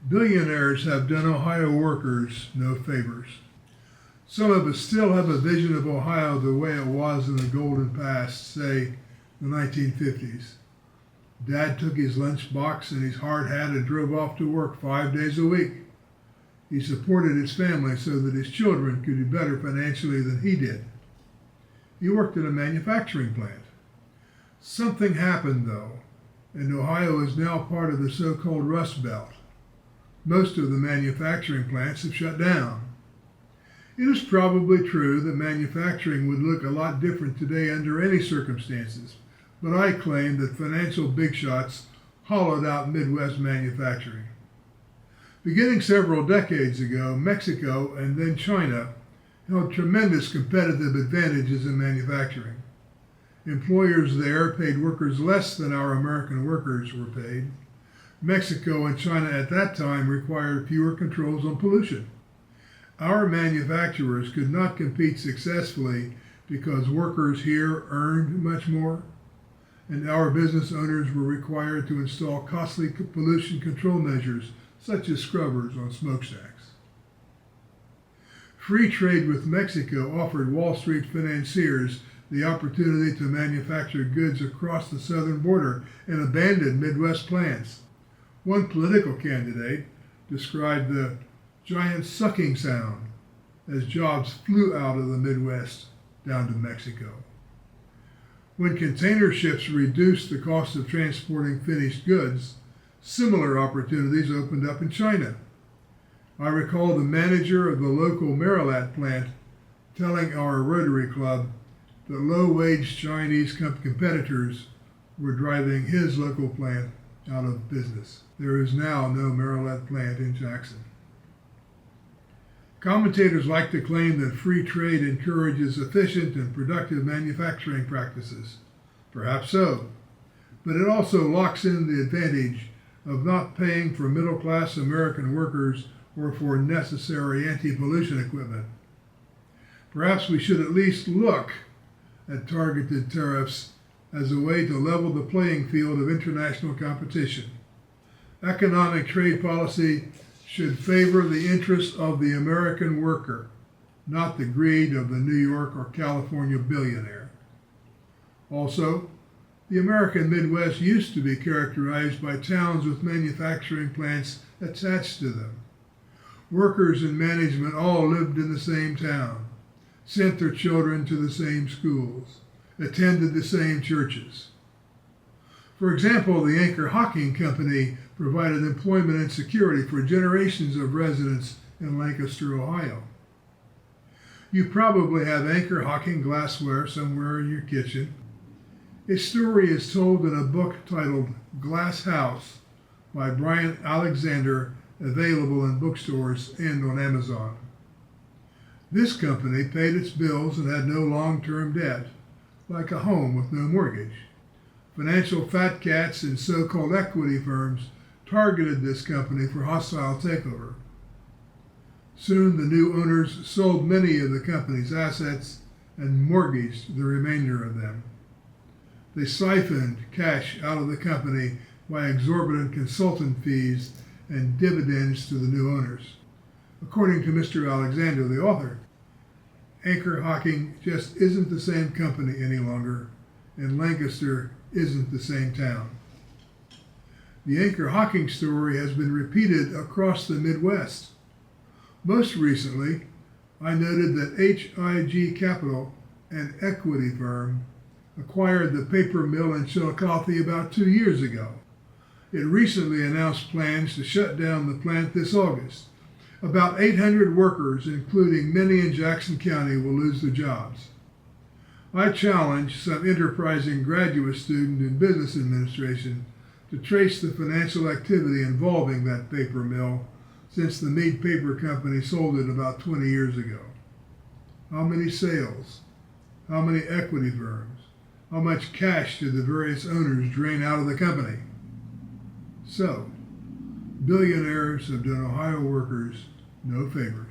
Billionaires have done Ohio workers no favors. Some of us still have a vision of Ohio the way it was in the golden past, say the 1950s. Dad took his lunchbox and his hard hat and drove off to work 5 days a week. He supported his family so that his children could do better financially than he did. He worked in a manufacturing plant. Something happened, though, and Ohio is now part of the so-called Rust Belt. Most of the manufacturing plants have shut down. It is probably true that manufacturing would look a lot different today under any circumstances, but I claim that financial big shots hollowed out Midwest manufacturing. Beginning several decades ago, Mexico and then China held tremendous competitive advantages in manufacturing. Employers there paid workers less than our American workers were paid. Mexico and China at that time required fewer controls on pollution. Our manufacturers could not compete successfully because workers here earned much more, and our business owners were required to install costly pollution control measures such as scrubbers on smokestacks. Free trade with Mexico offered Wall Street financiers the opportunity to manufacture goods across the southern border and abandon Midwest plants. One political candidate described the giant sucking sound as jobs flew out of the Midwest down to Mexico. When container ships reduced the cost of transporting finished goods, similar opportunities opened up in China. I recall the manager of the local Marilat plant telling our Rotary Club that low-wage Chinese competitors were driving his local plant out of business. There is now no Marilat plant in Jackson. Commentators like to claim that free trade encourages efficient and productive manufacturing practices. Perhaps so, but it also locks in the advantage of not paying for middle-class American workers or for necessary anti-pollution equipment. Perhaps we should at least look at targeted tariffs as a way to level the playing field of international competition. Economic trade policy should favor the interests of the American worker, not the greed of the New York or California billionaire. Also, the American Midwest used to be characterized by towns with manufacturing plants attached to them. Workers and management all lived in the same town, sent their children to the same schools, attended the same churches. For example, the Anchor Hocking Company provided employment and security for generations of residents in Lancaster, Ohio. You probably have Anchor Hocking glassware somewhere in your kitchen. Its story is told in a book titled Glass House by Brian Alexander, available in bookstores and on Amazon. This company paid its bills and had no long-term debt, like a home with no mortgage. Financial fat cats and so-called equity firms targeted this company for hostile takeover. Soon the new owners sold many of the company's assets and mortgaged the remainder of them. They siphoned cash out of the company by exorbitant consultant fees and dividends to the new owners. According to Mr. Alexander, the author, Anchor Hocking just isn't the same company any longer, and Lancaster isn't the same town. The Anchor Hocking story has been repeated across the Midwest. Most recently, I noted that HIG Capital, an equity firm, acquired the paper mill in Chillicothe about 2 years ago. It recently announced plans to shut down the plant this August. About 800 workers, including many in Jackson County, will lose their jobs. I challenge some enterprising graduate student in business administration to trace the financial activity involving that paper mill since the Mead Paper Company sold it about 20 years ago. How many sales? How many equity firms? How much cash did the various owners drain out of the company? So, billionaires have done Ohio workers no favors.